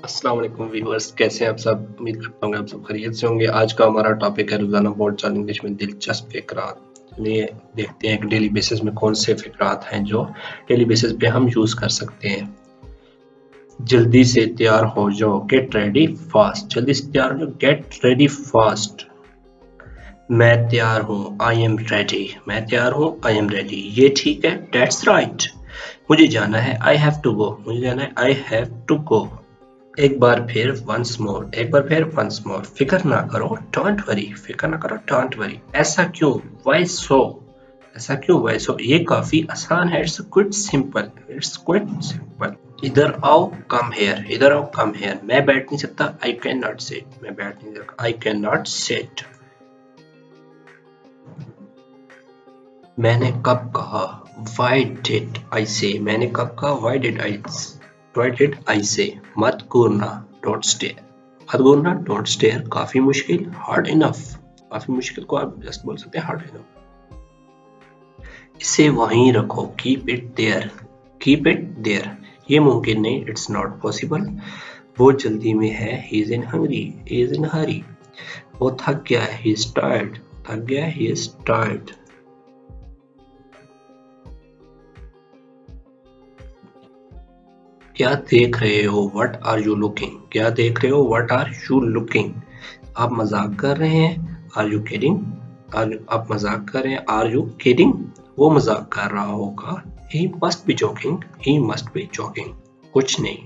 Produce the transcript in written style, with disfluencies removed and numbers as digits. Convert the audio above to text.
अस्सलाम वालेकुम व्यूअर्स, कैसे हैं आप सब। उम्मीद करता हूँ आप सब खैरियत से होंगे। आज का हमारा टॉपिक है रोजाना बोलचाल इंग्लिश में दिलचस्प फ़िक़रात। चलिए देखते हैं कि डेली बेसिस में कौन से फ़िक़रात हैं जो डेली बेसिस पे हम यूज़ कर सकते हैं। जल्दी से तैयार हो जाओ, गेट रेडी फास्ट। जल्दी से तैयार हो जाओ, गेट रेडी फास्ट। मैं तैयार हूँ, आई एम रेडी। मैं तैयार हूँ, आई एम रेडी। ये ठीक है, दैट्स राइट। मुझे जाना है, आई हैव टू गो। मुझे जाना है, आई हैव टू गो। एक बार फिर once more, एक बार फिर once more। फिक्र ना करो, don't worry। फिक्र ना करो, don't worry। ऐसा क्यों, why so। ऐसा क्यों, why so। ये काफी आसान है, it's quite simple, it's quite simple। इधर आओ, come here। इधर आओ, come here। मैं बैठ नहीं सकता, I cannot sit। मैं बैठ नहीं सकता, I cannot sit। मैंने कब कहा, why did I say। मैंने कब कहा, why did I say। मत घूरना, don't stare। मत घूरना, don't stare। काफी मुश्किल, hard enough। काफी मुश्किल को आप जस्ट बोल सकते हैं hard enough। इसे वहीं रखो, keep it there। keep it there। ये मुमकिन नहीं, it's not possible। वो जल्दी में है, he is in hurry। वो थक गया है, he is tired। थक गया है, he is tired। क्या देख रहे हो, वट आर यू लुकिंग। क्या देख रहे हो, वट आर यू लुकिंग। आप मजाक कर रहे हैं, आर यू किडिंग। आप मजाक कर रहे हैं, आर यू किडिंग। वो मजाक कर रहा होगा, ही मस्ट बी जोकिंग। कुछ नहीं,